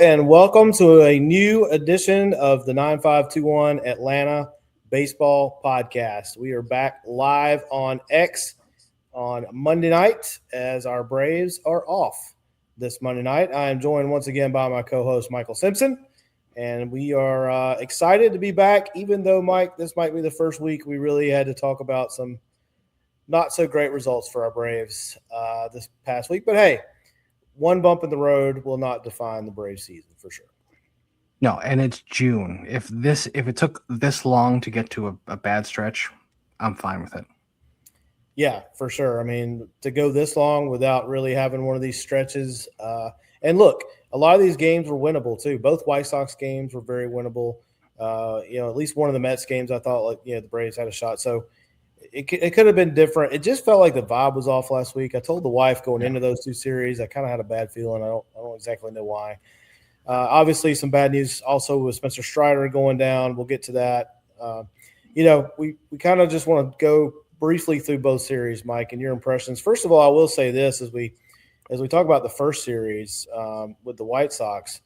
and welcome to a new edition of the 9521 Atlanta Baseball Podcast. We are back live on X on Monday night as our Braves are off this Monday night. I am joined once again by my co-host Michael Simpson, and we are excited to be back, even though, Mike, this might be the first week we really had to talk about some not so great results for our Braves this past week. But hey, one bump in the road will not define the Braves season for sure. No, and it's June. If it took this long to get to a bad stretch, I'm fine with it. Yeah, for sure. I mean, to go this long without really having one of these stretches. And look, a lot of these games were winnable too. Both White Sox games were very winnable. At least one of the Mets games, I thought the Braves had a shot. So it could have been different. It just felt like the vibe was off last week. I told the wife going into those two series, I kind of had a bad feeling. I don't exactly know why. Obviously, some bad news also with Spencer Strider going down. We'll get to that. We kind of just want to go briefly through both series, Mike, and your impressions. First of all, I will say this as we talk about the first series with the White Sox.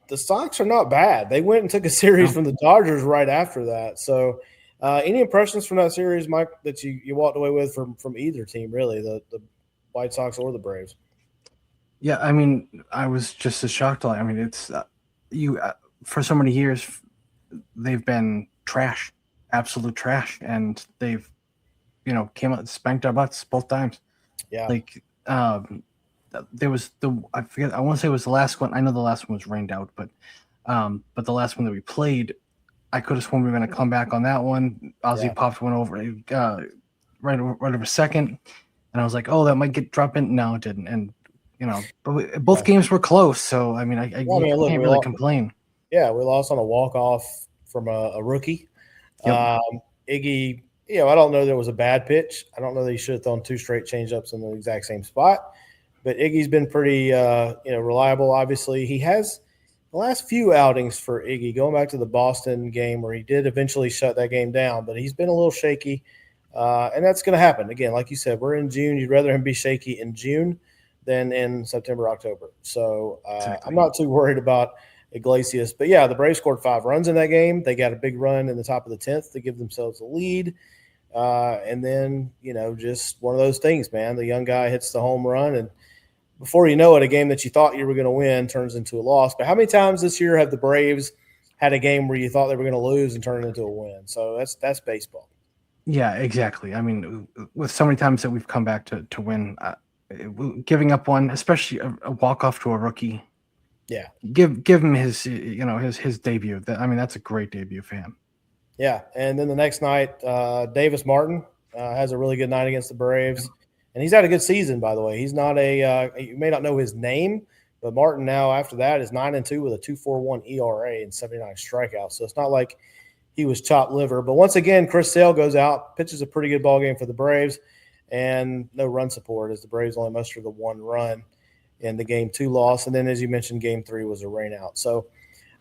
The Sox are not bad. They went and took a series from the Dodgers right after that. So, any impressions from that series, Mike, that you walked away with from either team, really, the White Sox or the Braves? Yeah, I mean, I was just as shocked. I mean, it's for so many years, they've been trash, absolute trash, and they've, came out and spanked our butts both times. Yeah. There was I forget. I want to say it was the last one. I know the last one was rained out, but the last one that we played, I could have sworn we were going to come back on that one. Ozzie popped one over right over second, and I was like, "Oh, that might drop in." No, it didn't. And but both games were close, so I mean, I can't really complain. Yeah, we lost on a walk off from a rookie. Yep. Iggy, I don't know there was a bad pitch. I don't know that he should have thrown two straight changeups in the exact same spot. But Iggy's been pretty, reliable. Obviously, he has the last few outings for Iggy, going back to the Boston game where he did eventually shut that game down, but he's been a little shaky, and that's going to happen again. Like you said, we're in June. You'd rather him be shaky in June than in September, October. So exactly. I'm not too worried about Iglesias. But yeah, the Braves scored 5 runs in that game. They got a big run in the top of the 10th to give themselves a lead. And then, just one of those things, man. The young guy hits the home run, and before you know it, a game that you thought you were going to win turns into a loss. But how many times this year have the Braves had a game where you thought they were going to lose and turn it into a win? So that's baseball. Yeah, exactly. I mean, with so many times that we've come back to win, giving up one, especially a walk-off to a rookie. Yeah. Give him his debut. That's a great debut for him. Yeah, and then the next night, Davis Martin has a really good night against the Braves. And he's had a good season, by the way. He's not you may not know his name, but Martin now after that is 9-2 with a 2.41 ERA and 79 strikeouts. So it's not like he was chopped liver. But once again, Chris Sale goes out, pitches a pretty good ball game for the Braves, and no run support as the Braves only mustered the 1 run in the Game 2 loss. And then, as you mentioned, Game 3 was a rain out. So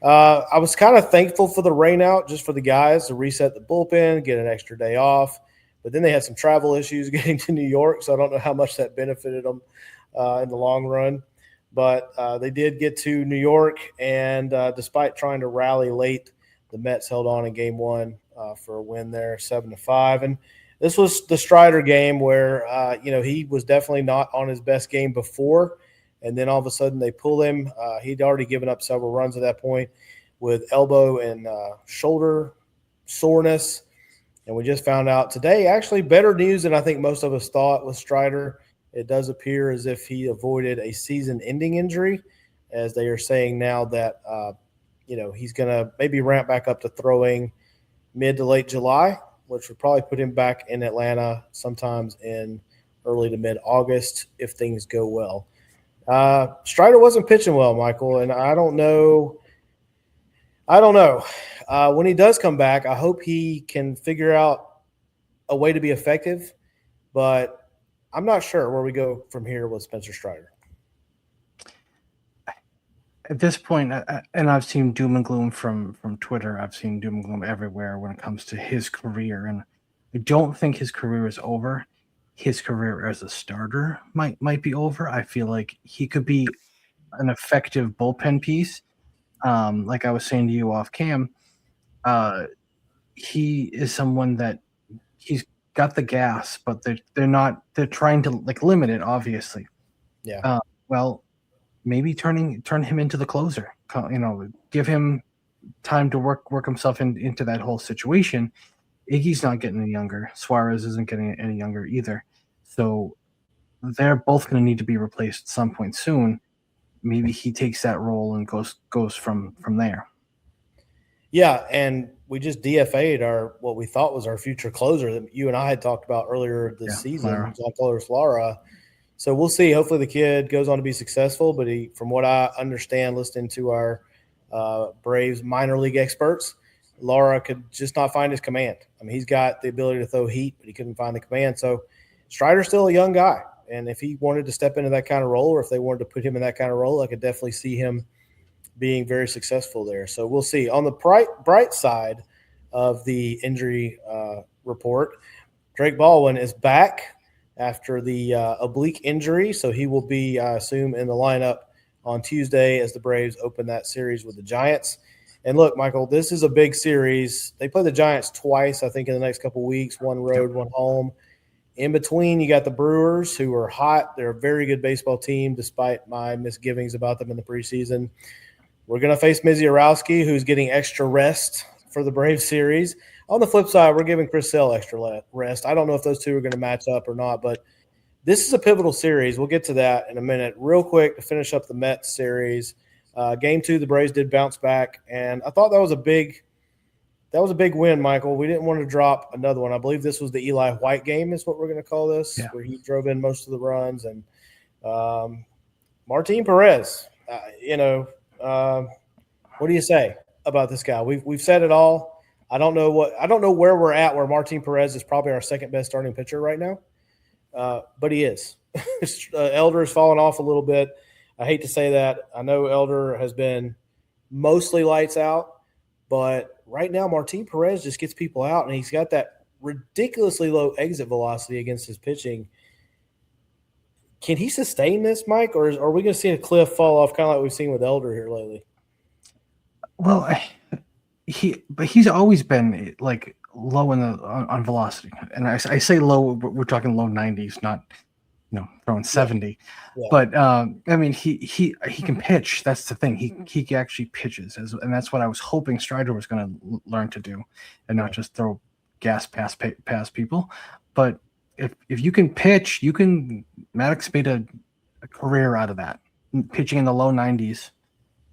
I was kind of thankful for the rain out just for the guys to reset the bullpen, get an extra day off. But then they had some travel issues getting to New York, so I don't know how much that benefited them in the long run. But they did get to New York, and despite trying to rally late, the Mets held on in Game 1 for a win there, 7-5. And this was the Strider game where, he was definitely not on his best game before, and then all of a sudden they pull him. He'd already given up several runs at that point with elbow and shoulder soreness. And we just found out today, actually better news than I think most of us thought with Strider. It does appear as if he avoided a season-ending injury, as they are saying now that, he's going to maybe ramp back up to throwing mid to late July, which would probably put him back in Atlanta sometimes in early to mid-August if things go well. Strider wasn't pitching well, Michael, and I don't know. When he does come back, I hope he can figure out a way to be effective, but I'm not sure where we go from here with Spencer Strider. At this point, and I've seen doom and gloom from Twitter. I've seen doom and gloom everywhere when it comes to his career, and I don't think his career is over. His career as a starter might be over. I feel like he could be an effective bullpen piece. Like I was saying to you off cam, he is someone that he's got the gas, but they're trying to like limit it, obviously. Yeah. Well, maybe turn him into the closer. Give him time to work himself into that whole situation. Iggy's not getting any younger. Suarez isn't getting any younger either. So they're both going to need to be replaced at some point soon. Maybe he takes that role and goes from there. Yeah, and we just DFA'd what we thought was our future closer that you and I had talked about earlier this season, Giancarlo Slara. So we'll see. Hopefully the kid goes on to be successful, but from what I understand, listening to our Braves minor league experts, Lara could just not find his command. I mean, he's got the ability to throw heat, but he couldn't find the command. So Strider's still a young guy, and if he wanted to step into that kind of role, or if they wanted to put him in that kind of role, I could definitely see him being very successful there. So we'll see. On the bright side of the injury report, Drake Baldwin is back after the oblique injury, so he will be, I assume, in the lineup on Tuesday as the Braves open that series with the Giants. And look, Michael, this is a big series. They play the Giants twice, I think, in the next couple of weeks, one road, one home. In between, you got the Brewers, who are hot. They're a very good baseball team, despite my misgivings about them in the preseason. We're going to face Misiorowski, who's getting extra rest for the Braves series. On the flip side, we're giving Chris Sale extra rest. I don't know if those two are going to match up or not, but this is a pivotal series. We'll get to that in a minute. Real quick, to finish up the Mets series, Game 2, the Braves did bounce back, and I thought that was a big win, Michael. We didn't want to drop another one. I believe this was the Eli White game is what we're going to call this, where he drove in most of the runs. And Martin Perez, what do you say about this guy? We've said it all. I don't know where we're at, where Martin Perez is probably our second best starting pitcher right now. But he is. Elder has fallen off a little bit. I hate to say that. I know Elder has been mostly lights out, but right now Martin Perez just gets people out, and he's got that ridiculously low exit velocity against his pitching. Can he sustain this, Mike, or are we going to see a cliff fall off, kind of like we've seen with Elder here lately? Well, he's always been like low on velocity, and I say low. We're talking low 90s, not throwing 70. Yeah. But I mean, he can pitch. That's the thing. He actually pitches, and that's what I was hoping Strider was going to learn to do, and not just throw gas past people. But if you can pitch, Maddox made a career out of that, pitching in the low 90s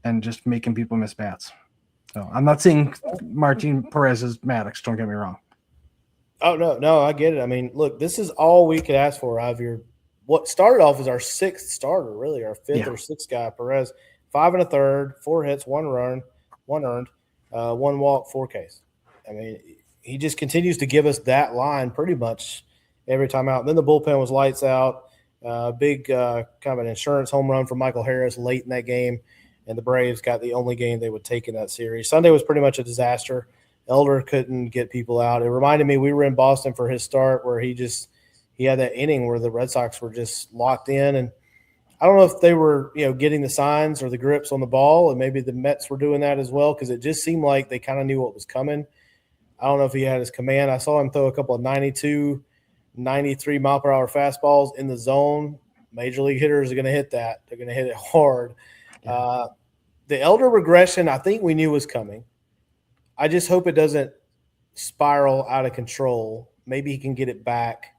and just making people miss bats. So I'm not saying Martin Perez is Maddox, don't get me wrong. Oh, no, I get it. I mean, look, this is all we could ask for, Javier. What started off as our sixth starter, really, our fifth or sixth guy, Perez, 5 1/3, 4 hits, 1 run, 1 earned, 1 walk, 4 Ks. I mean, he just continues to give us that line pretty much every time out. And then the bullpen was lights out. Big kind of an insurance home run from Michael Harris late in that game, and the Braves got the only game they would take in that series. Sunday was pretty much a disaster. Elder couldn't get people out. It reminded me, we were in Boston for his start where he had that inning where the Red Sox were just locked in. And I don't know if they were, getting the signs or the grips on the ball, and maybe the Mets were doing that as well, because it just seemed like they kind of knew what was coming. I don't know if he had his command. I saw him throw a couple of 92, 93 mile per hour fastballs in the zone. Major league hitters are going to hit that. They're going to hit it hard. The Elder regression, I think we knew was coming. I just hope it doesn't spiral out of control. Maybe he can get it back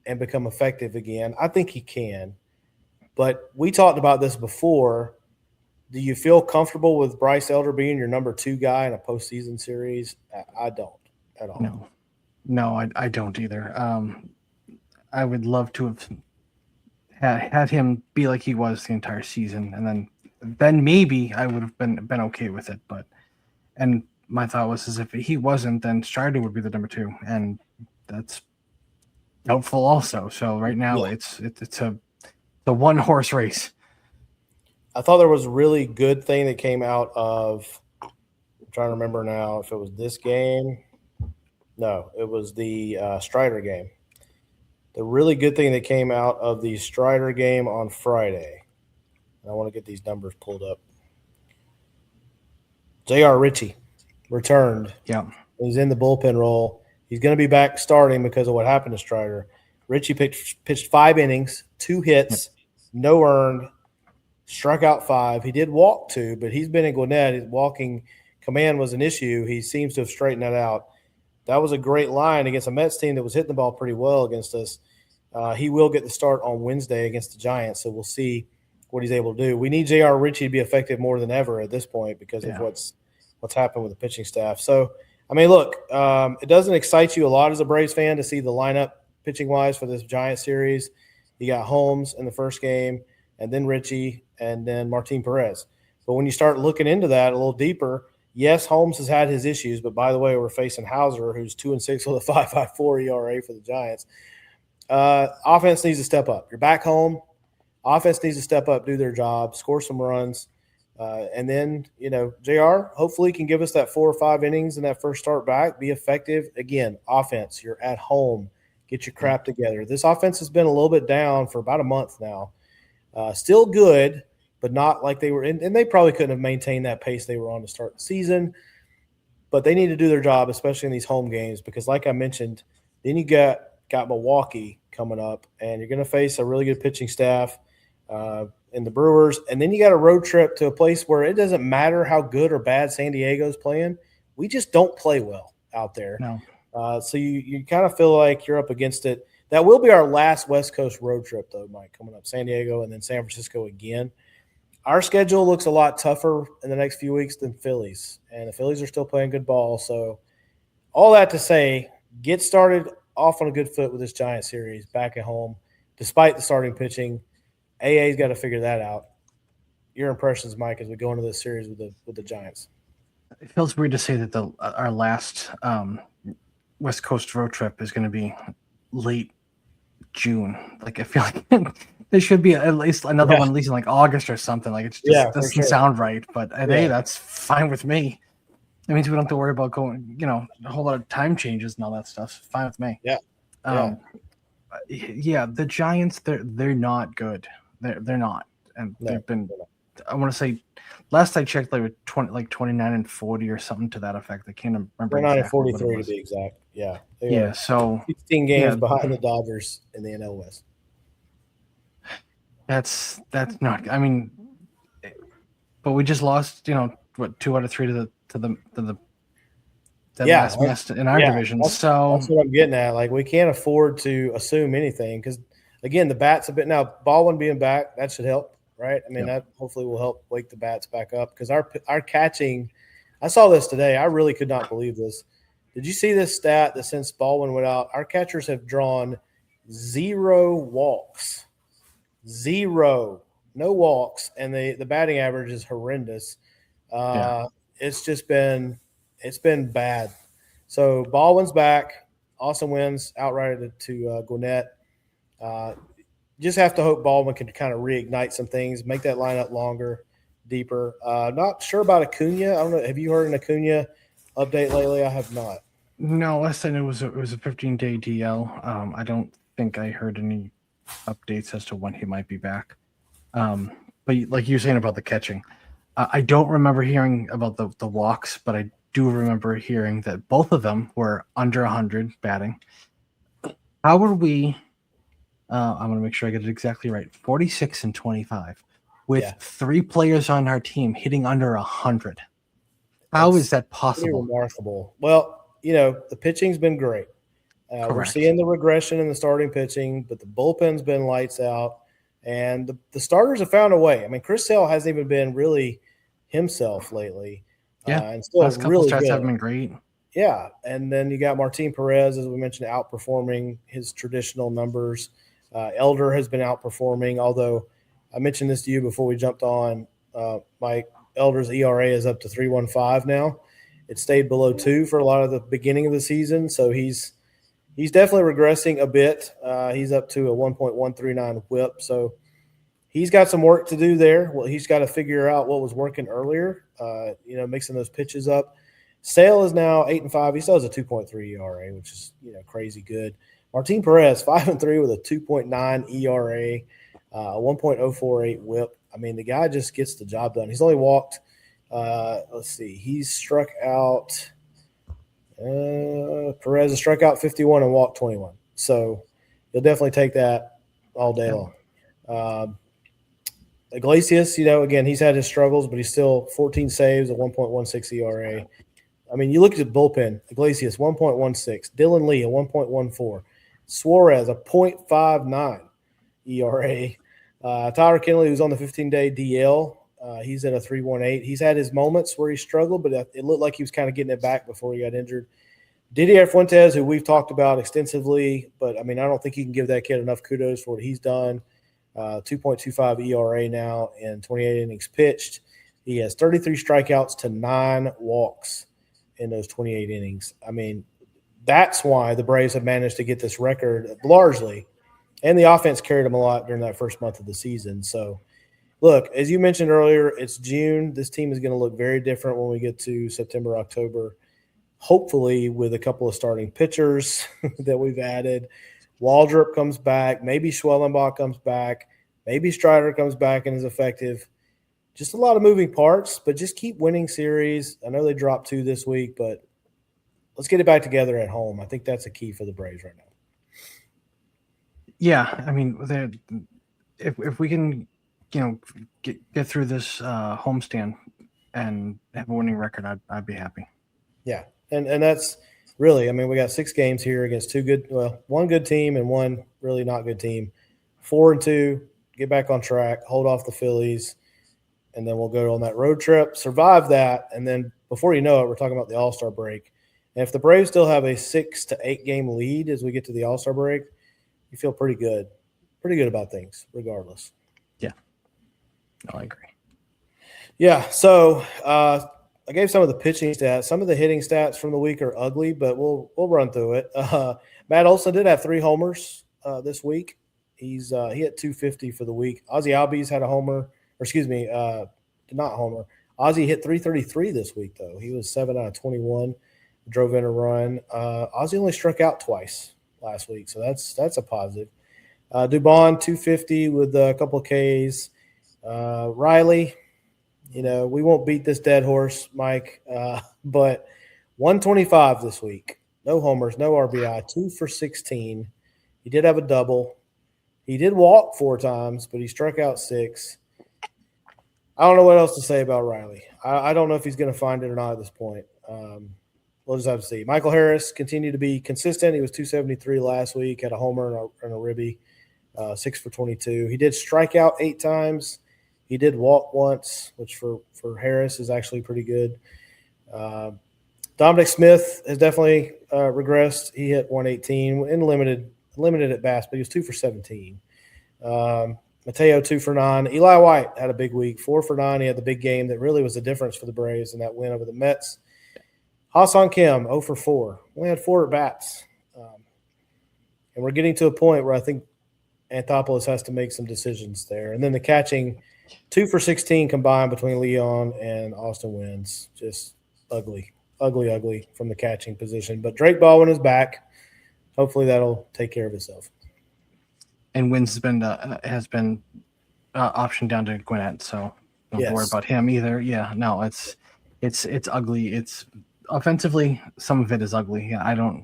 and become effective again. I think he can. But we talked about this before. Do you feel comfortable with Bryce Elder being your number 2 guy in a postseason series? I don't at all. No, I don't either. I would love to have had him be like he was the entire season, and then maybe I would have been okay with it. And my thought was, if he wasn't, then Strider would be the number 2, and that's doubtful also. So right now it's a one-horse race. I thought there was a really good thing that came out of – I'm trying to remember now if it was this game. No, it was the Strider game. The really good thing that came out of the Strider game on Friday I want to get these numbers pulled up. J.R. Ritchie returned. Yeah. He's in the bullpen role. He's going to be back starting because of what happened to Strider. Ritchie pitched 5 innings, 2 hits, no earned, struck out 5. He did walk 2, but he's been in Gwinnett. His walking command was an issue. He seems to have straightened that out. That was a great line against a Mets team that was hitting the ball pretty well against us. He will get the start on Wednesday against the Giants, so we'll see what he's able to do. We need J.R. Ritchie to be effective more than ever at this point because of what's happened with the pitching staff. So, I mean, look, it doesn't excite you a lot as a Braves fan to see the lineup pitching-wise for this Giant series. You got Holmes in the first game, and then Ritchie, and then Martin Perez. But when you start looking into that a little deeper, yes, Holmes has had his issues, but by the way, we're facing Hauser, who's 2-6 with a 5.54 ERA for the Giants. Offense needs to step up. You're back home. Offense needs to step up, do their job, score some runs. And then, JR hopefully can give us that 4 or 5 innings in that first start back, be effective. Again, offense, you're at home. Get your crap together. This offense has been a little bit down for about a month now. Still good, but not like they were – and they probably couldn't have maintained that pace they were on to start the season. But they need to do their job, especially in these home games, because like I mentioned, then you got Milwaukee coming up, and you're going to face a really good pitching staff in the Brewers. And then you got a road trip to a place where it doesn't matter how good or bad San Diego's playing. We just don't play well out there. No. So you kind of feel like you're up against it. That will be our last West Coast road trip, though, Mike, coming up. San Diego and then San Francisco again. Our schedule looks a lot tougher in the next few weeks than Phillies, and the Phillies are still playing good ball. So all that to say, get started off on a good foot with this Giant series back at home, despite the starting pitching. AA's got to figure that out. Your impressions, Mike, as we go into this series with the Giants? It feels weird to say that our last West Coast road trip is going to be late June. Like, I feel like there should be at least another one, at least in like August or something. Like, it just doesn't sound right. But hey, that's fine with me. It means we don't have to worry about going, a whole lot of time changes and all that stuff. Fine with me. Yeah. The Giants, they're not good. They're not, and they've been. I want to say, last I checked, they were 29-40 or something to that effect. I can't remember. 29-43 to be exact. Yeah. So 16 games behind the Dodgers in the NL West. That's not. I mean, but we just lost. 2 out of 3 to the last match in our division. That's what I'm getting at. Like, we can't afford to assume anything because, again, the bats a bit now. Baldwin being back, that should help, right? I mean, that hopefully will help wake the bats back up because our catching. I saw this today. I really could not believe this. Did you see this stat that since Baldwin went out, our catchers have drawn 0 walks, 0, no walks, and the batting average is horrendous. It's just been. It's been bad. So Baldwin's back. Austin wins outright to Gwinnett. Just have to hope Baldwin can kind of reignite some things, make that lineup longer, deeper. Not sure about Acuna. I don't know. Have you heard an Acuna update lately? I have not. No, last I knew it was a 15-day DL. I don't think I heard any updates as to when he might be back. But like you were saying about the catching, I don't remember hearing about the walks, but I do remember hearing that both of them were under 100 batting. How are we? I'm going to make sure I get it exactly right. 46 and 25 with 3 players on our team hitting under 100. How is that possible? Remarkable. Well, the pitching's been great. We're seeing the regression in the starting pitching, but the bullpen's been lights out, and the starters have found a way. I mean, Chris Sale hasn't even been really himself lately. And still last couple really starts good. Haven't been great. Yeah, and then you got Martin Perez, as we mentioned, outperforming his traditional numbers. Elder has been outperforming, although I mentioned this to you before we jumped on. Mike, Elder's ERA is up to 3.15 now. It stayed below 2 for a lot of the beginning of the season, so he's definitely regressing a bit. He's up to a 1.139 WHIP, so he's got some work to do there. Well, he's got to figure out what was working earlier, mixing those pitches up. Sale is now 8-5. He still has a 2.3 ERA, which is, crazy good. Martin Perez, 5-3 with a 2.9 ERA, a 1.048 WHIP. I mean, the guy just gets the job done. He's only walked, let's see, he's struck out, Perez has struck out 51 and walked 21. So he'll definitely take that all day long. Iglesias, again, he's had his struggles, but he's still 14 saves, a 1.16 ERA. I mean, you look at the bullpen, Iglesias, 1.16, Dylan Lee, a 1.14, Suarez, a 0.59 ERA. Tyler Kennedy, who's on the 15-day DL, he's at a 3.18. He's had his moments where he struggled, but it looked like he was kind of getting it back before he got injured. Didier Fuentes, who we've talked about extensively, but, I mean, I don't think you can give that kid enough kudos for what he's done. 2.25 ERA now in 28 innings pitched. He has 33 strikeouts to 9 walks in those 28 innings. I mean, that's why the Braves have managed to get this record largely, and the offense carried them a lot during that first month of the season. So, look, as you mentioned earlier, it's June. This team is going to look very different when we get to September, October, hopefully with a couple of starting pitchers that we've added. Waldrop comes back. Maybe Schwellenbach comes back. Maybe Strider comes back and is effective. Just a lot of moving parts, but just keep winning series. I know they dropped 2 this week, but let's get it back together at home. I think that's a key for the Braves right now. Yeah, I mean, if we can, get through this homestand and have a winning record, I'd be happy. Yeah, and that's really, I mean, we got 6 games here against one good team and one really not good team. 4-2, get back on track, hold off the Phillies, and then we'll go on that road trip, survive that, and then before you know it, we're talking about the All-Star break. And if the Braves still have a 6 to 8 game lead as we get to the All-Star break, you feel pretty good about things regardless. Yeah, no, I agree. Yeah, so I gave some of the pitching stats. Some of the hitting stats from the week are ugly, but we'll run through it. Matt Olson did have 3 homers this week. He hit 250 for the week. Ozzie Albies had a homer, not homer. Ozzie hit 333 this week, though. He was 7 out of 21, drove in a run. Ozzie only struck out twice last week, so that's a positive. Dubon 250 with a couple of Ks. Riley, we won't beat this dead horse, Mike, but 125 this week. No homers, no RBI, 2 for 16. He did have a double. He did walk 4 times, but he struck out 6. I don't know what else to say about Riley. I don't know if he's going to find it or not at this point. We'll just have to see. Michael Harris continued to be consistent. He was 273 last week, had a homer and a ribby, 6 for 22. He did strike out 8 times. He did walk once, which for Harris is actually pretty good. Dominic Smith has definitely regressed. He hit 118 in limited at bats, but he was 2 for 17. Mateo 2 for 9. Eli White had a big week, 4 for 9. He had the big game that really was the difference for the Braves in that win over the Mets. Ha-Seong Kim 0 for 4. Only had 4 at bats. And we're getting to a point where I think Anthopoulos has to make some decisions there. And then the catching, 2 for 16 combined between Leon and Austin Wynns. Just ugly from the catching position. But Drake Baldwin is back. Hopefully that'll take care of itself. And Wynns has been optioned down to Gwinnett, so don't worry about him either. Yeah, no, it's ugly. It's offensively, some of it is ugly. Yeah,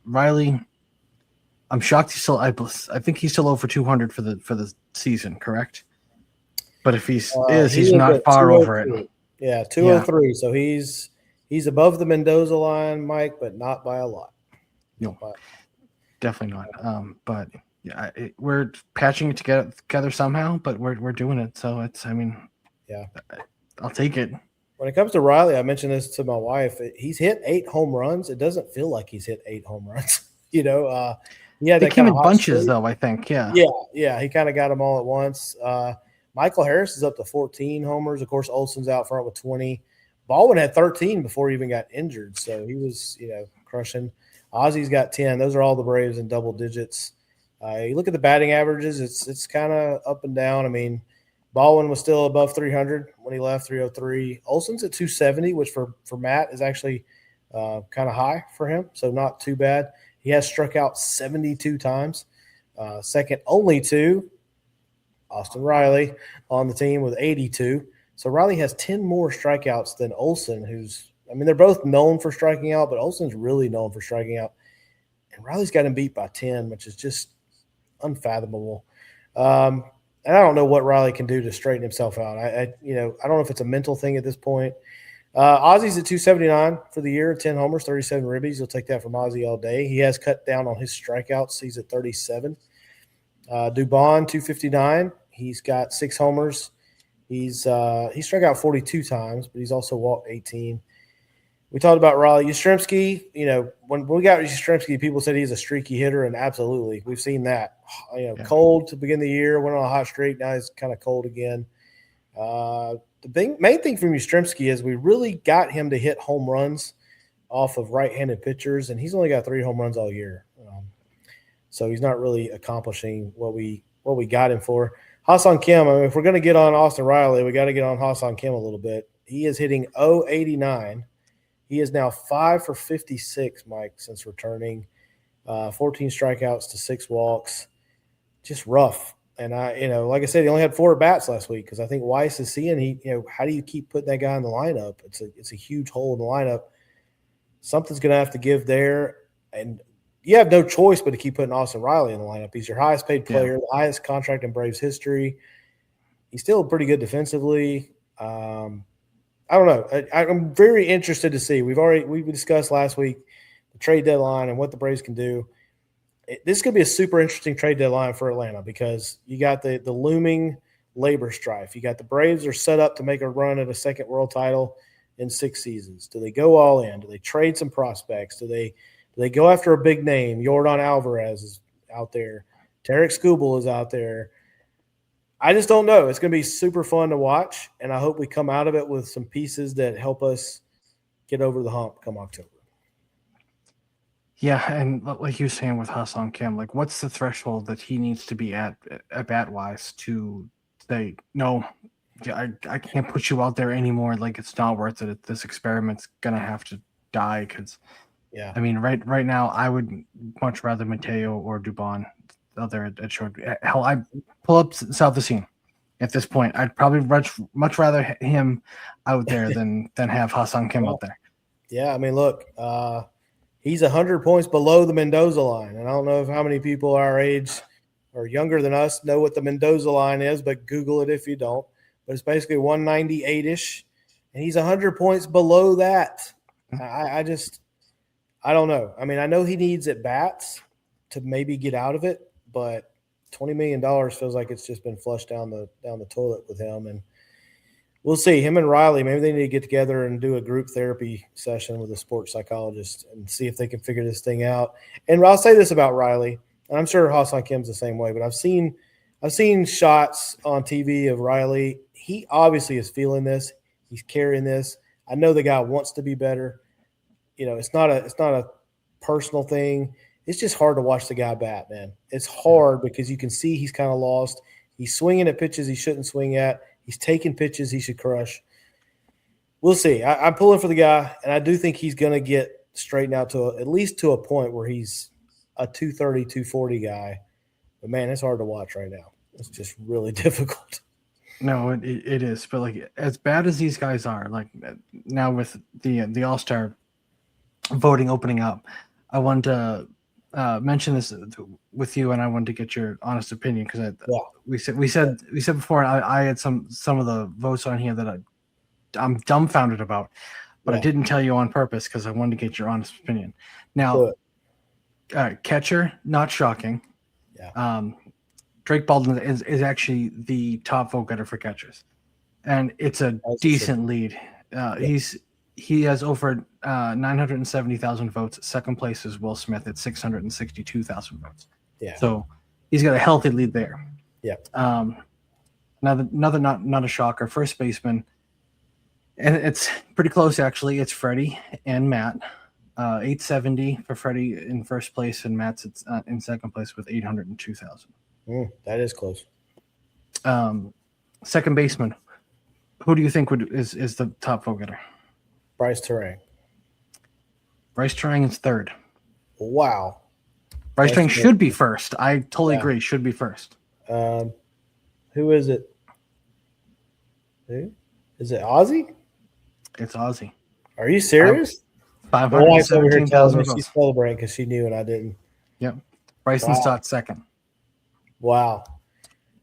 Riley, I'm shocked I think he's still over 200 for the season, correct? But if he's not far over it. Yeah, 203. Yeah. So he's above the Mendoza line, Mike, but not by a lot. No, definitely not. But yeah, we're patching it together somehow, but we're doing it. So I'll take it. When it comes to Riley, I mentioned this to my wife. He's hit 8 home runs. It doesn't feel like he's hit 8 home runs. They came in bunches, though. I think, yeah. He kind of got them all at once. Michael Harris is up to 14 homers. Of course, Olson's out front with 20. Baldwin had 13 before he even got injured, so he was, crushing. Ozzie's got 10. Those are all the Braves in double digits. You look at the batting averages, it's kind of up and down. I mean, Baldwin was still above 300 when he left, 303. Olson's at 270, which for Matt is actually kind of high for him, so not too bad. He has struck out 72 times, second only to Austin Riley on the team with 82. So Riley has 10 more strikeouts than Olson, they're both known for striking out, but Olson's really known for striking out. And Riley's got him beat by 10, which is just unfathomable. And I don't know what Riley can do to straighten himself out. I don't know if it's a mental thing at this point. Ozzy's at 279 for the year, 10 homers, 37 ribbies. You'll take that from Ozzy all day. He has cut down on his strikeouts. He's at 37. Dubon, 259. He's got 6 homers. He struck out 42 times, but he's also walked 18. We talked about Riley Yastrzemski. When we got Yastrzemski, people said he's a streaky hitter, and absolutely, we've seen that. Cold to begin the year, went on a hot streak. Now he's kind of cold again. The main thing from Yastrzemski is we really got him to hit home runs off of right-handed pitchers, and he's only got 3 home runs all year. So he's not really accomplishing what we got him for. Ha-Seong Kim, if we're going to get on Austin Riley, we got to get on Ha-Seong Kim a little bit. He is hitting .089. He is now 5 for 56, Mike, since returning. 14 strikeouts to 6 walks. Just rough. And like I said, he only had 4 at-bats last week because I think Weiss is seeing how do you keep putting that guy in the lineup? It's a huge hole in the lineup. Something's going to have to give there, and you have no choice but to keep putting Austin Riley in the lineup. He's your highest paid player, the highest contract in Braves history. He's still pretty good defensively. I don't know. I'm very interested to see. We discussed last week the trade deadline and what the Braves can do. This could be a super interesting trade deadline for Atlanta because you got the looming labor strife. You got the Braves are set up to make a run at a second world title in 6 seasons. Do they go all in? Do they trade some prospects? Do they go after a big name? Yordan Alvarez is out there. Tarek Skubal is out there. I just don't know. It's going to be super fun to watch, and I hope we come out of it with some pieces that help us get over the hump come October. Yeah, and like you were saying with Ha-Seong Kim, like what's the threshold that he needs to be at bat-wise to say, no, I can't put you out there anymore. Like it's not worth it. This experiment's going to have to die because – yeah, I mean, right now, I would much rather Mateo or Dubon out there at short. Hell, I pull up Salvacine at this point. I'd probably much rather him out there than have Ha-Seong Kim out there. Yeah, I mean, look, he's 100 points below the Mendoza line, and I don't know how many people our age or younger than us know what the Mendoza line is, but Google it if you don't. But it's basically 198-ish, and he's 100 points below that. I don't know. I mean, I know he needs at-bats to maybe get out of it, but $20 million feels like it's just been flushed down the toilet with him. And we'll see. Him and Riley, maybe they need to get together and do a group therapy session with a sports psychologist and see if they can figure this thing out. And I'll say this about Riley, and I'm sure Ha-Seong Kim's the same way, but I've seen shots on TV of Riley. He obviously is feeling this. He's carrying this. I know the guy wants to be better. It's not a personal thing. It's just hard to watch the guy bat, man. It's hard because you can see he's kind of lost. He's swinging at pitches he shouldn't swing at. He's taking pitches he should crush. We'll see. I'm pulling for the guy, and I do think he's going to get straightened out at least to a point where he's a 230, 240 guy. But, man, it's hard to watch right now. It's just really difficult. No, it is. But, like, as bad as these guys are, like now with the All-Star voting opening up, I wanted to mention this with you, and I wanted to get your honest opinion because we said before I had some of the votes on here that I'm dumbfounded about, but I didn't tell you on purpose because I wanted to get your honest opinion. Now, catcher, not shocking. Yeah. Drake Baldwin is actually the top vote getter for catchers, and it's a decent lead. He has over 970,000 votes. Second place is Will Smith at 662,000 votes. Yeah. So he's got a healthy lead there. Yeah. Another not a shocker. First baseman, and it's pretty close actually. It's Freddie and Matt. 870 for Freddie in first place, and Matt's in second place with 802,000. That is close. Second baseman. Who do you think is the top vote getter? Bryce Terang. Bryce Terang is third. Wow. Bryce Terang should be first. I totally agree. Should be first. I Who is it? Who? Is it Ozzy? It's Ozzy. Are you serious? My Five hundred wife's over here seventeen telling me thousand she's votes. celebrating because she knew and I didn't. Yep. Bryson Stott second. Wow.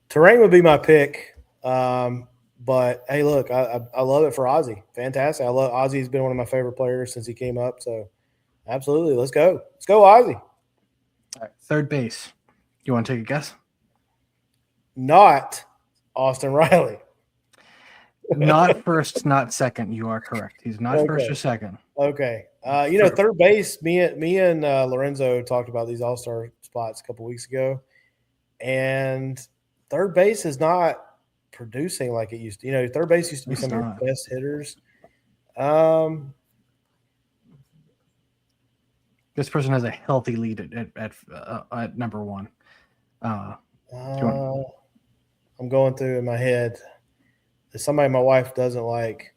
Terrain would be my pick. But hey, look, I love it for Ozzy. Fantastic. I love Ozzy's been one of my favorite players since he came up. So absolutely. Let's go. Let's go, Ozzy. All right, third base. You want to take a guess? Not Austin Riley. Not first, not second. You are correct. He's not first or second. Okay. Third base, me and Lorenzo talked about these all-star spots a couple weeks ago. And third base is not producing like it used to. Third base used to be some of your best hitters. This person has a healthy lead at number one. I'm going through in my head. It's somebody my wife doesn't like.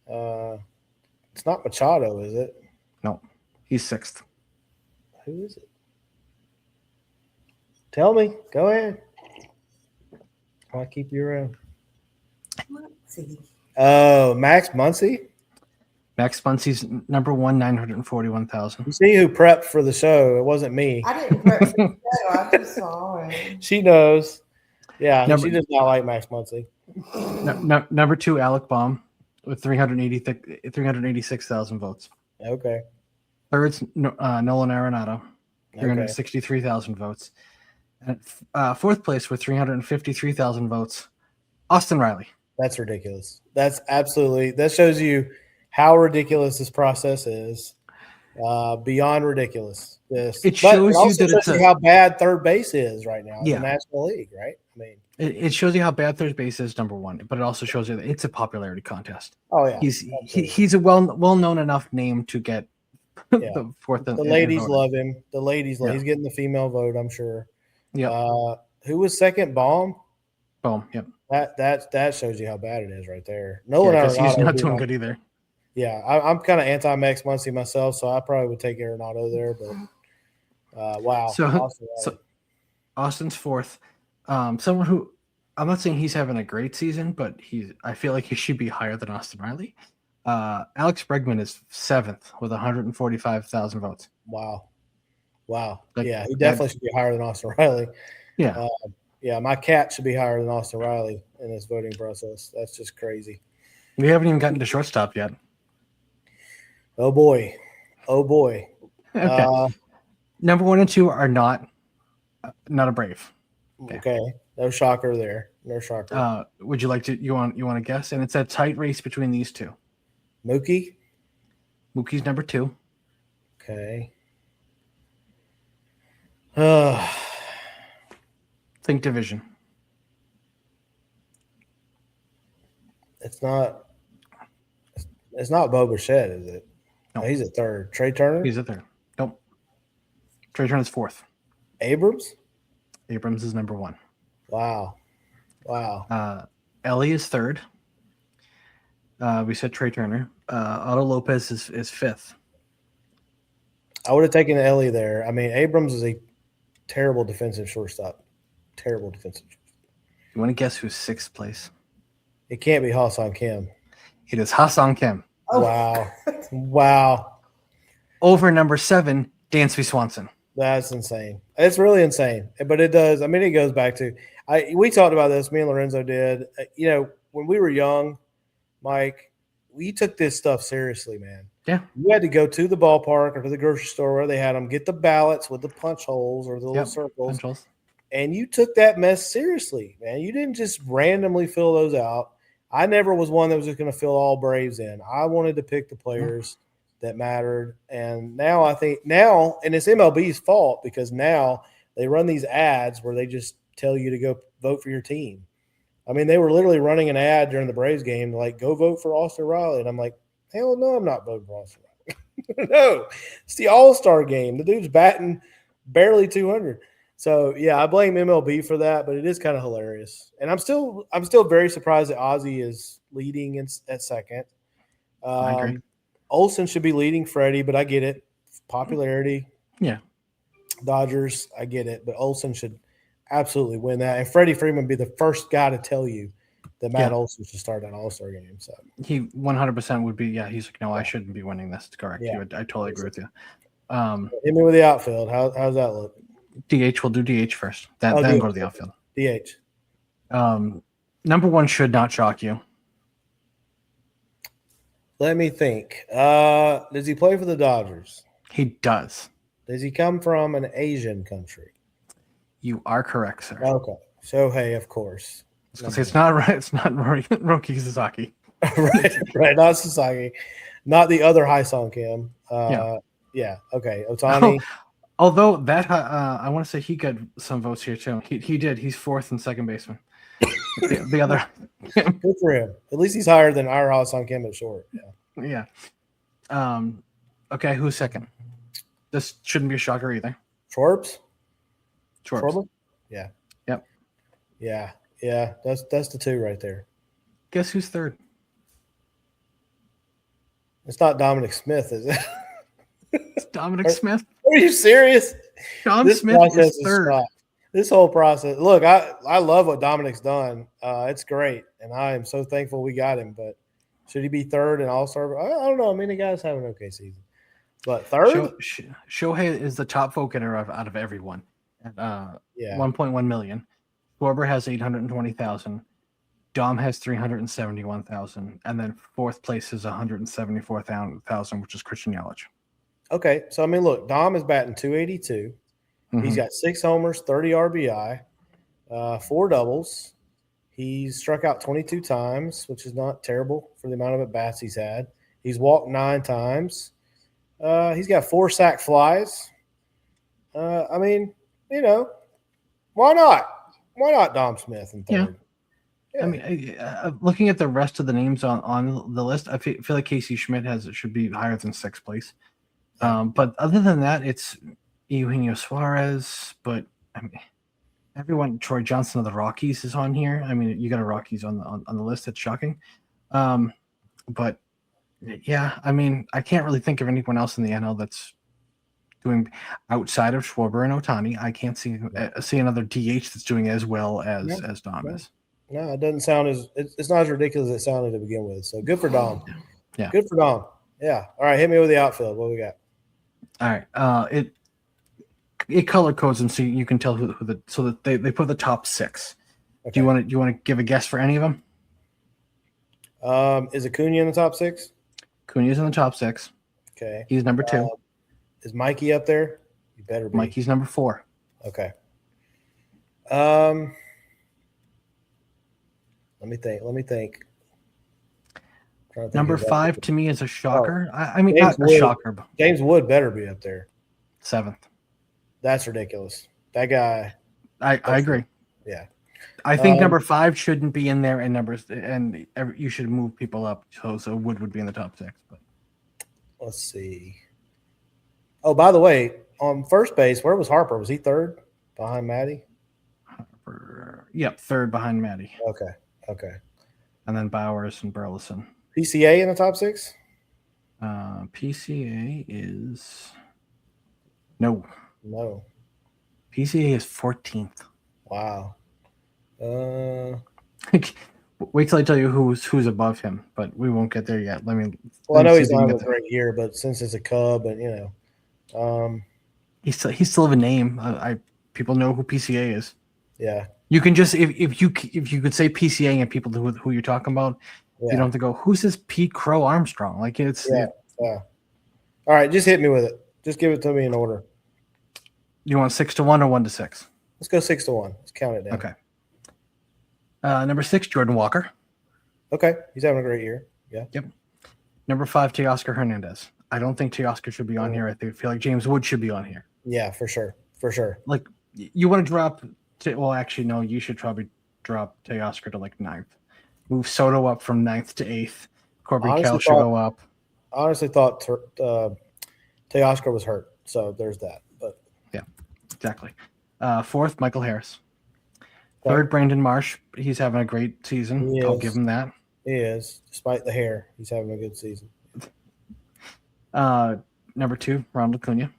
It's not Machado, is it? No, he's sixth. Who is it? Tell me. Go ahead. I'll keep you around. Muncy. Oh, Max Muncy? Max Muncy's number one, 941,000. You see who prepped for the show. It wasn't me. I didn't prep for the show. I just saw it. She knows. Yeah, she does not like Max Muncy. Number two, Alec Baum with 386,000 votes. Okay. Third's Nolan Arenado, 363,000 votes. And fourth place with 353,000 votes, Austin Riley. That's ridiculous. That shows you how ridiculous this process is. Beyond ridiculous. It shows you that it's how bad third base is right now in the National League, right? I mean, it shows you how bad third base is, number one, but it also shows you that it's a popularity contest. Oh yeah, he's a well known enough name to get the fourth. The ladies love him. The ladies love. He's getting the female vote, I'm sure. Yeah. Who was second? Baum. Yep. That shows you how bad it is right there. Nolan Arenado, he's not doing good either. Yeah, I'm kind of anti-Max Muncy myself, so I probably would take Arenado there. But wow. So Austin's fourth. Someone who I'm not saying he's having a great season, but I feel like he should be higher than Austin Riley. Alex Bregman is seventh with 145,000 votes. Wow. He definitely should be higher than Austin Riley. Yeah. My cat should be higher than Austin Riley in this voting process. That's just crazy. We haven't even gotten to shortstop yet. Oh boy. Okay. Number one and two are not a Brave. Okay. No shocker there. No shocker. Would you like to? You want to guess? And it's a tight race between these two. Mookie's number two. Okay. Think division. It's not Bo Bichette, is it? No, he's at third. Trey Turner? He's at third. Nope. Trey Turner's fourth. Abrams is number one. Wow. Ellie is third. We said Trey Turner. Otto Lopez is fifth. I would have taken Ellie there. I mean, Abrams is a terrible defensive shortstop. You want to guess who's sixth place? It can't be Ha-Seong Kim. It is Ha-Seong Kim. Oh. Wow. Over number 7, Dansby Swanson. That's insane. It's really insane. But it does. I mean, it goes back to we talked about this. Me and Lorenzo did. When we were young, Mike, we took this stuff seriously, man. Yeah. You had to go to the ballpark or to the grocery store where they had them, get the ballots with the punch holes or the little circles. Punch holes. And you took that mess seriously, man. You didn't just randomly fill those out. I never was one that was just going to fill all Braves in. I wanted to pick the players that mattered. And now and it's MLB's fault because now they run these ads where they just tell you to go vote for your team. I mean, they were literally running an ad during the Braves game, like, go vote for Austin Riley. And I'm like, hell no, I'm not voting for Austin Riley. No, it's the All-Star game. The dude's batting barely 200. So, yeah, I blame MLB for that, but it is kind of hilarious. And I'm still very surprised that Ozzy is leading at second. I agree. Olsen should be leading Freddie, but I get it. Popularity. Yeah. Dodgers, I get it. But Olsen should absolutely win that. And Freddie Freeman be the first guy to tell you that Matt Yeah. Olson should start that All-Star game. So He 100% would be. Yeah, he's like, no, I shouldn't be winning this. It's correct. Yeah. I totally agree with you. hit me with the outfield. How's that look? DH, we'll do DH first. Then DH. go to the outfield. DH. Number one should not shock you. Let me think. Does he play for the Dodgers? He does. Does he come from an Asian country? You are correct, sir. Okay. Shohei, of course. I was gonna say, it's not right. It's not Roki Sasaki. right. Not Sasaki. Not the other Hai-Sung Kim. Yeah. Okay. Otani. Although that, I want to say he got some votes here too. He did. He's fourth and second baseman. the other. Good for him. At least he's higher than our Hai-Sung Kim at short. Yeah. Yeah. Okay. Who's second? This shouldn't be a shocker either. Schwartz? Schwarber. Yeah. Yep. Yeah. That's the two right there. Guess who's third? It's not Dominic Smith, is it? It's Dominic Smith. Are you serious? Dom Smith is third. stopped. This whole process. Look, I love what Dominic's done. It's great, and I am so thankful we got him. But should he be third in All-Star? I don't know. I mean, the guy's having an okay season. But third? Shohei is the top vote getter out of everyone. At, 1.1 million. Schwarber has 820,000. Dom has 371,000. And then fourth place is 174,000, which is Christian Yelich. Okay. So, I mean, look, Dom is batting 282. Mm-hmm. He's got 6 homers, 30 RBI, 4 doubles. He's struck out 22 times, which is not terrible for the amount of at-bats he's had. He's walked 9 times. He's got 4 sack flies. I mean, why not? Why not Dom Smith in third? Yeah. I mean, looking at the rest of the names on the list, I feel like Casey Schmidt should be higher than 6th place. But other than that, it's Eugenio Suarez. But I mean, everyone, Troy Johnson of the Rockies is on here. I mean, you got a Rockies on the list. That's shocking. But yeah, I mean, I can't really think of anyone else in the NL that's doing outside of Schwarber and Otani. I can't see another DH that's doing as well as Dom is. No, it doesn't sound it's not as ridiculous as it sounded to begin with. So good for Dom. Yeah. Good for Dom. Yeah. All right, hit me with the outfield. What we got? All right. It color codes them so you can tell so that they put the top 6. Okay. Do you want to give a guess for any of them? Is Acuna in the top 6? Acuna's in the top 6. Okay. He's number 2. Is Mikey up there? You better be. Mikey's number 4. Okay. Let me think. Number 5 to me is a shocker. I mean, James not a shocker. But James Wood better be up there. 7th. That's ridiculous. That guy. I agree. Yeah. I think number 5 shouldn't be in there, and you should move people up. So Wood would be in the top 6. But let's see. Oh, by the way, on first base, where was Harper? Was he third behind Matty? Harper, yep, third behind Matty. Okay. And then Bowers and Burleson. PCA in the top 6? PCA is no. PCA is 14th. Wow. Wait till I tell you who's above him, but we won't get there yet. I know he's not having a great year, but since it's a Cub, and he's still have a name. People know who PCA is. Yeah. You can just if you could say PCA and people who you're talking about, you don't have to go, who's this Pete Crow Armstrong? Like it's yeah. All right, just hit me with it. Just give it to me in order. You want 6 to 1 or 1 to 6? Let's go 6 to 1. Let's count it down. Okay. Number 6, Jordan Walker. Okay, he's having a great year. Yeah. Yep. Number 5, Teoscar Hernandez. I don't think Teoscar should be on here. I feel like James Wood should be on here. Yeah, for sure. Like you want to drop. Well, actually, no. You should probably drop Teoscar to like 9th. Move Soto up from 9th to 8th. Corbin Kell should go up. I honestly thought Teoscar was hurt, so there's that. But yeah, exactly. 4th, Michael Harris. 3rd, Brandon Marsh. He's having a great season. I'll give him that. He is, despite the hair. He's having a good season. Number 2, Ronald Acuna.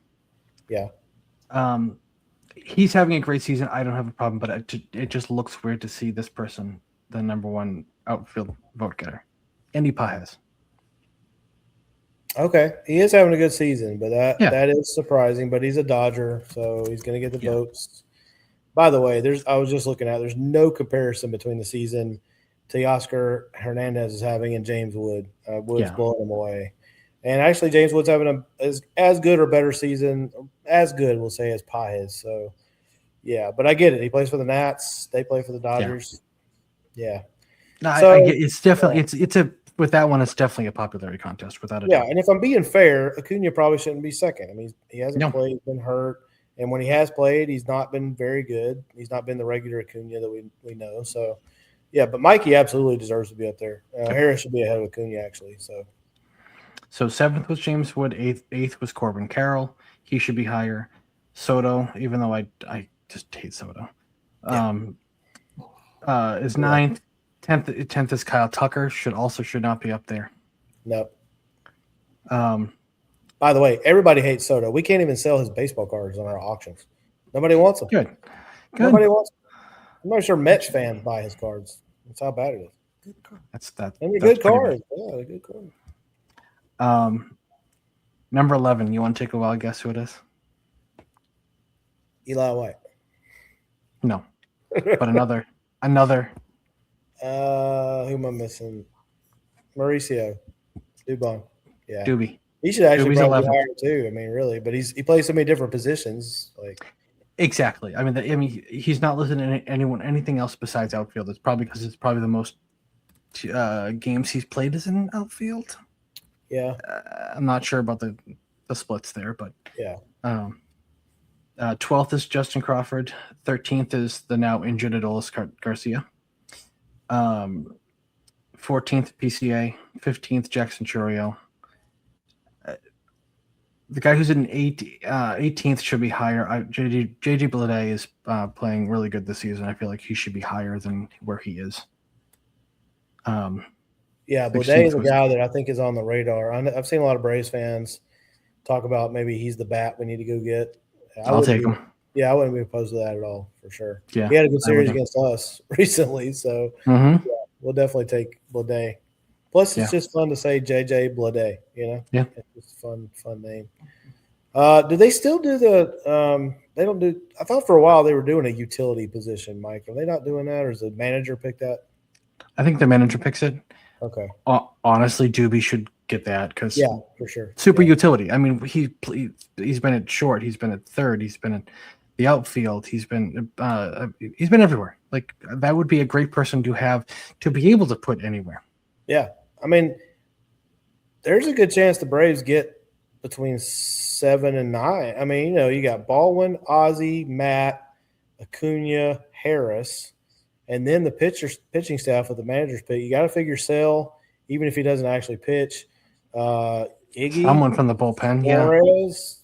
Yeah. He's having a great season. I don't have a problem, but it just looks weird to see this person the number one outfield vote getter. Andy Pages. Okay, he is having a good season, but Yeah. that is surprising. But he's a Dodger, so he's going to get the votes. By the way, I was just looking at. There's no comparison between the season Teoscar Hernandez is having and James Wood. Wood's blowing him away, and actually James Wood's having as good or better season, as good we'll say as Pages. So yeah, but I get it. He plays for the Nats. They play for the Dodgers. Yeah. No, So, I get it's definitely it's a with that one it's definitely a popularity contest without a doubt. And if I'm being fair, Acuna probably shouldn't be second. I mean, he hasn't played, he's been hurt, and when he has played, he's not been very good. He's not been the regular Acuna that we know. So, yeah, but Mikey absolutely deserves to be up there. Harris should be ahead of Acuna actually. So 7th was James Wood, 8th was Corbin Carroll. He should be higher. Soto, even though I just hate Soto, is 9th. 10th is Kyle Tucker. Should not be up there. No. By the way, everybody hates Soto. We can't even sell his baseball cards on our auctions. Nobody wants them. Good. Nobody wants them. I'm not sure Mets fans buy his cards. That's how bad it is. Good card. And they're good cards. Yeah, they're good cards. Number 11. You want to take a wild guess who it is? Eli White. No, but another. Who am I missing? Mauricio Dubon. Yeah. Doobie. He should actually Doobie's probably 11. be higher too. I mean, really, but he plays so many different positions. Like exactly. I mean, he's not listed in anything else besides outfield. It's probably because it's probably the most games he's played is in outfield. Yeah. I'm not sure about the splits there, but yeah. 12th is Justin Crawford. 13th is the now injured Adolis Garcia. 14th PCA. 15th Jackson Chourio. The guy who's in 18th should be higher. JJ Bleday is playing really good this season. I feel like he should be higher than where he is. Bleday is a guy that I think is on the radar. I've seen a lot of Braves fans talk about maybe he's the bat we need to go get. I'll take him. Yeah, I wouldn't be opposed to that at all, for sure. Yeah, he had a good series against us recently, so we'll definitely take Bleday. Plus, it's just fun to say JJ Bleday, you know? Yeah. It's a fun name. Do they still do the they don't do – I thought for a while they were doing a utility position, Mike. Are they not doing that, or does the manager pick that? I think the manager picks it. Okay. Honestly, Doobie should get that because for sure. Super utility. I mean, he's been at short, he's been at third, he's been at the outfield, he's been everywhere. Like that would be a great person to have to be able to put anywhere. Yeah, I mean, there's a good chance the Braves get between 7 and 9. I mean, you got Baldwin, Ozzie, Matt, Acuna, Harris. And then the pitching staff with the manager's pick, you got to figure Sale, even if he doesn't actually pitch. Iggy, someone from the bullpen,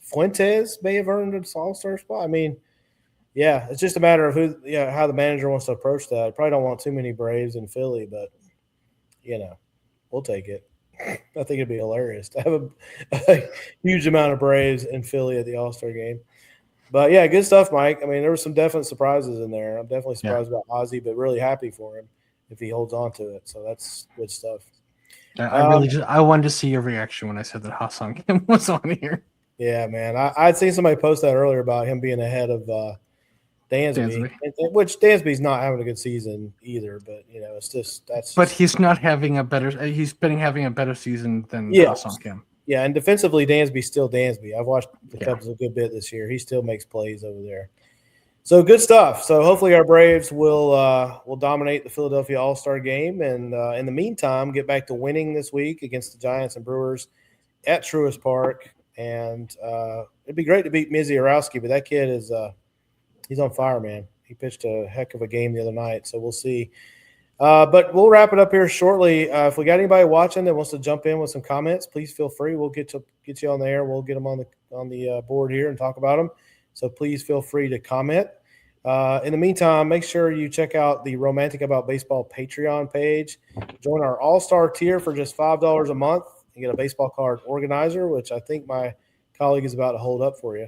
Fuentes may have earned an all-star spot. I mean, yeah, it's just a matter of how the manager wants to approach that. I probably don't want too many Braves in Philly, but we'll take it. I think it'd be hilarious to have a huge amount of Braves in Philly at the All-Star game. But, yeah, good stuff, Mike. I mean, there were some definite surprises in there. I'm definitely surprised about Ozzie, but really happy for him if he holds on to it. So that's good stuff. I wanted to see your reaction when I said that Ha-Seong Kim was on here. Yeah, man. I'd seen somebody post that earlier about him being ahead of Dansby, which Dansby's not having a good season either. But, it's just that's – But he's not having a better – he's been having a better season than Ha-Seong Kim. Yeah, and defensively, Dansby's still Dansby. I've watched the Cubs a good bit this year. He still makes plays over there. So good stuff. So hopefully our Braves will dominate the Philadelphia All-Star game, and in the meantime, get back to winning this week against the Giants and Brewers at Truist Park. And it'd be great to beat Mizzy Orowski, but that kid is he's on fire, man. He pitched a heck of a game the other night, so we'll see. But we'll wrap it up here shortly. If we got anybody watching that wants to jump in with some comments, please feel free. We'll get you on the air. We'll get them on the board here and talk about them. So please feel free to comment. In the meantime, make sure you check out the Romantic About Baseball Patreon page. Join our All-Star tier for just $5 a month and get a baseball card organizer, which I think my colleague is about to hold up for you.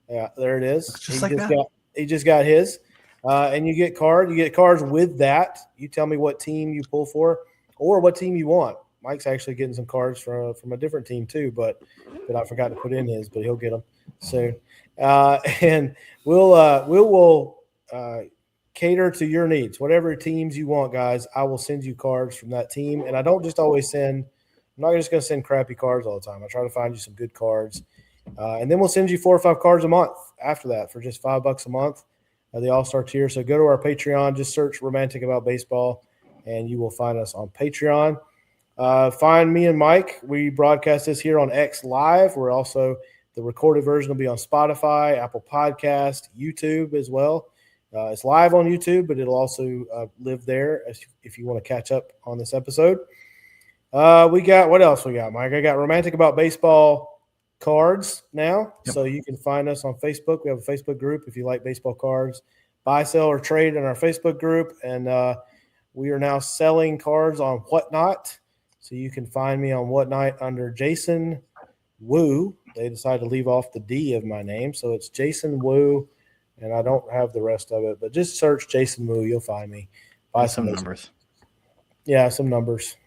Yeah, there it is. Just like that. He just got his. And you get cards with that. You tell me what team you pull for or what team you want. Mike's actually getting some cards from a different team too, but I forgot to put in his, but he'll get them soon. And we'll cater to your needs. Whatever teams you want, guys, I will send you cards from that team. And I don't just always send – I'm not just going to send crappy cards all the time. I try to find you some good cards. And then we'll send you 4 or 5 cards a month after that for just $5 a month, the All-Star tier. So go to our Patreon, just search Romantic About Baseball, and you will find us on Patreon. Find me and Mike. We broadcast this here on X Live. We're also – the recorded version will be on Spotify, Apple Podcast, YouTube as well. It's live on YouTube, but it'll also live there if you want to catch up on this episode. We got – what else we got, Mike? I got Romantic About Baseball cards now. Yep. So you can find us on Facebook. We have a Facebook group if you like baseball cards. Buy, sell, or trade in our Facebook group. And we are now selling cards on Whatnot. So you can find me on Whatnot under Jason Woo. They decided to leave off the D of my name. So it's Jason Woo, and I don't have the rest of it. But just search Jason Woo. You'll find me. Buy some numbers. Yeah, some numbers.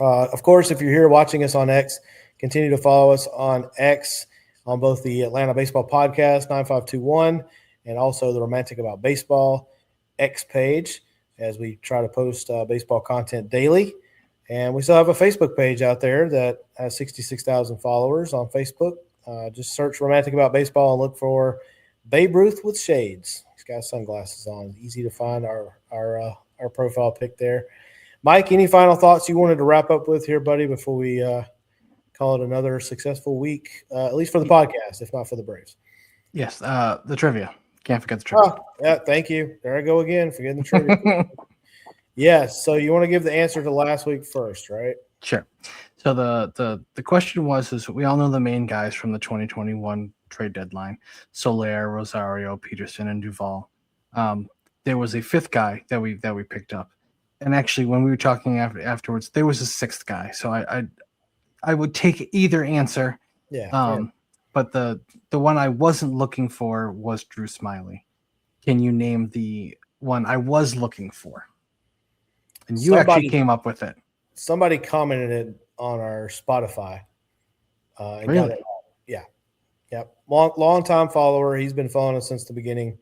Of course, if you're here watching us on X, continue to follow us on X on both the Atlanta Baseball Podcast 9521 and also the Romantic About Baseball X page as we try to post baseball content daily. And we still have a Facebook page out there that has 66,000 followers on Facebook. Just search Romantic About Baseball and look for Babe Ruth with shades. He's got sunglasses on. Easy to find our profile pic there. Mike, any final thoughts you wanted to wrap up with here, buddy, before we call it another successful week, at least for the podcast, if not for the Braves? Yes, the trivia. Can't forget the trivia. Oh, yeah, thank you. There I go again, forgetting the trivia. Yes, so you want to give the answer to last week first, right? Sure. So the question was we all know the main guys from the 2021 trade deadline: Soler, Rosario, Peterson, and Duvall. There was a 5th guy that we picked up. And actually, when we were talking afterwards, there was a 6th guy. So I would take either answer. Yeah. But the one I wasn't looking for was Drew Smiley. Can you name the one I was looking for? And you actually came up with it. Somebody commented it on our Spotify. And really? Got it. Yeah. Yep. Long time follower. He's been following us since the beginning.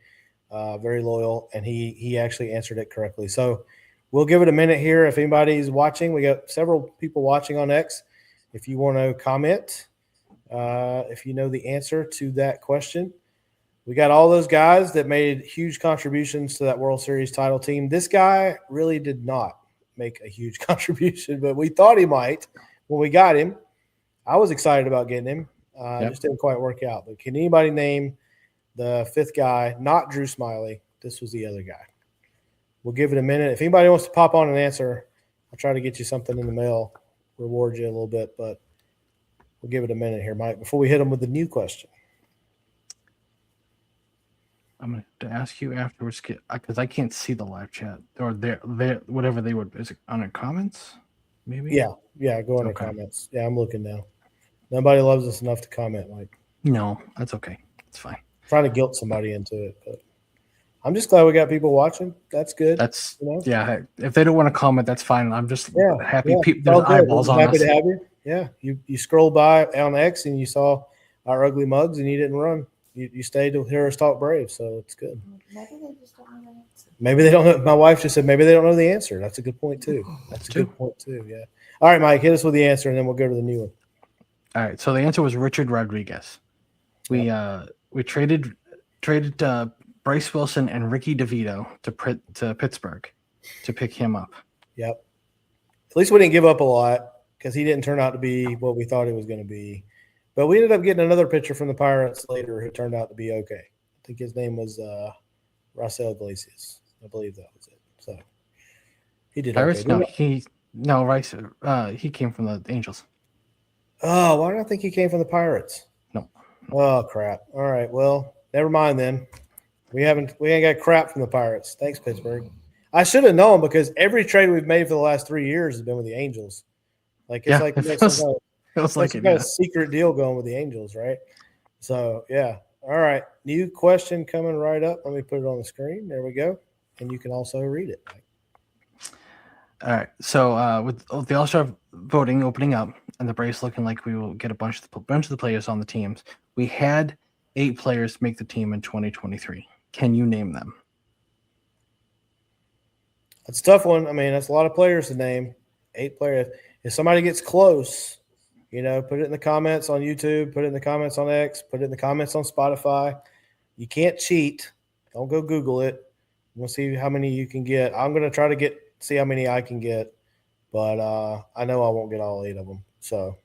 Very loyal, and he actually answered it correctly. So we'll give it a minute here. If anybody's watching, we got several people watching on X. If you want to comment, if you know the answer to that question. We got all those guys that made huge contributions to that World Series title team. This guy really did not make a huge contribution, but we thought he might when we got him. I was excited about getting him. It just didn't quite work out. But can anybody name the 5th guy, not Drew Smiley? This was the other guy. We'll give it a minute. If anybody wants to pop on and answer, I'll try to get you something in the mail, reward you a little bit, but we'll give it a minute here, Mike, before we hit them with the new question. I'm going to ask you afterwards because I can't see the live chat or there whatever they would. Is it under comments? Maybe. Yeah. Go under comments. Yeah, I'm looking now. Nobody loves us enough to comment, Mike. No, that's okay. It's fine. I'm trying to guilt somebody into it, but I'm just glad we got people watching. That's good. Yeah. If they don't want to comment, that's fine. I'm just happy there's eyeballs on us. Happy to have you. Yeah. You scrolled by on X and you saw our ugly mugs and you didn't run. You stayed to hear us talk Braves, so it's good. Maybe they just don't know the answer. Maybe they don't know. My wife just said maybe they don't know the answer. That's a good point too. Good point too. Yeah. All right, Mike, hit us with the answer, and then we'll go to the new one. All right. So the answer was Richard Rodriguez. We traded Bryce Wilson and Ricky DeVito to Pittsburgh to pick him up. Yep. At least we didn't give up a lot because he didn't turn out to be what we thought he was going to be. But we ended up getting another pitcher from the Pirates later who turned out to be okay. I think his name was Raisel Iglesias. I believe that was it. So he did Pirates? okay. Rice. He came from the Angels. Oh, why did I think he came from the Pirates? No. Oh, crap. All right. Well, never mind then. We ain't got crap from the Pirates. Thanks, Pittsburgh. I should have known because every trade we've made for the last 3 years has been with the Angels. Like it's like we got some kind of secret deal going with the Angels, right? So yeah. All right. New question coming right up. Let me put it on the screen. There we go. And you can also read it. All right. So with the All-Star voting opening up and the Braves looking like we will get a bunch of the players on the teams, we had 8 players make the team in 2023. Can you name them? It's a tough one. I mean, that's a lot of players to name. 8 players. If somebody gets close, put it in the comments on YouTube, put it in the comments on X, put it in the comments on Spotify. You can't cheat. Don't go Google it. We'll see how many you can get. I'm going to try to see how many I can get, but I know I won't get all 8 of them. So,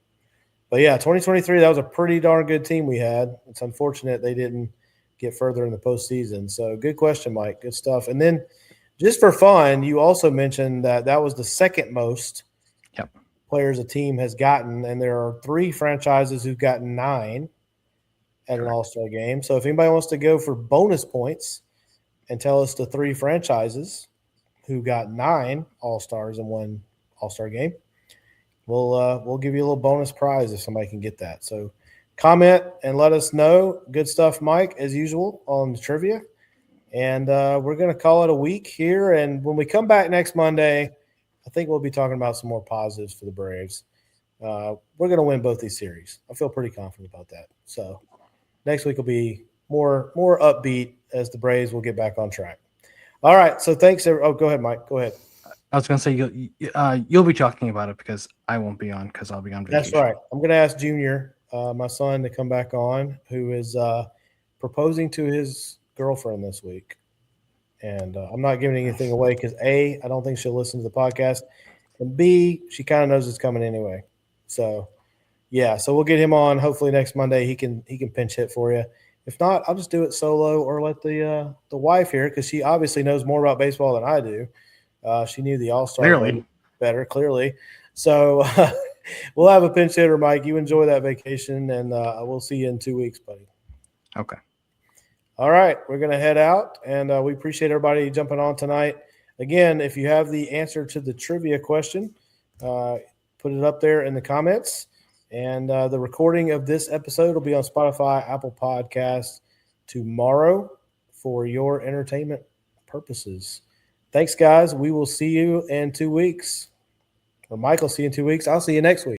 but yeah, 2023, that was a pretty darn good team we had. It's unfortunate they didn't get further in the postseason. So good question, Mike. Good stuff. And then just for fun, you also mentioned that was the second most players a team has gotten, and there are 3 franchises who've gotten 9 at an All-Star game. So if anybody wants to go for bonus points and tell us the 3 franchises who got 9 All-Stars in one All-Star game, we'll give you a little bonus prize if somebody can get that. So comment and let us know. Good stuff, Mike, as usual, on the trivia. And we're going to call it a week here. And when we come back next Monday, I think we'll be talking about some more positives for the Braves. We're going to win both these series. I feel pretty confident about that. So next week will be more upbeat as the Braves will get back on track. All right. So thanks. Oh, go ahead, Mike. Go ahead. I was going to say you'll be talking about it because I won't be on because I'll be on vacation. That's right. I'm going to ask Junior, my son, to come back on, who is proposing to his girlfriend this week. And I'm not giving anything away because A, I don't think she'll listen to the podcast, and B, she kind of knows it's coming anyway. So, yeah, so we'll get him on. Hopefully next Monday he can pinch hit for you. If not, I'll just do it solo or let the wife hear it because she obviously knows more about baseball than I do. She knew the All-Star better, clearly. So we'll have a pinch hitter, Mike. You enjoy that vacation, and we'll see you in 2 weeks, buddy. Okay. All right, we're going to head out, and we appreciate everybody jumping on tonight. Again, if you have the answer to the trivia question, put it up there in the comments. And the recording of this episode will be on Spotify, Apple Podcasts tomorrow for your entertainment purposes. Thanks, guys. We will see you in 2 weeks. Or Mike will see you in 2 weeks. I'll see you next week.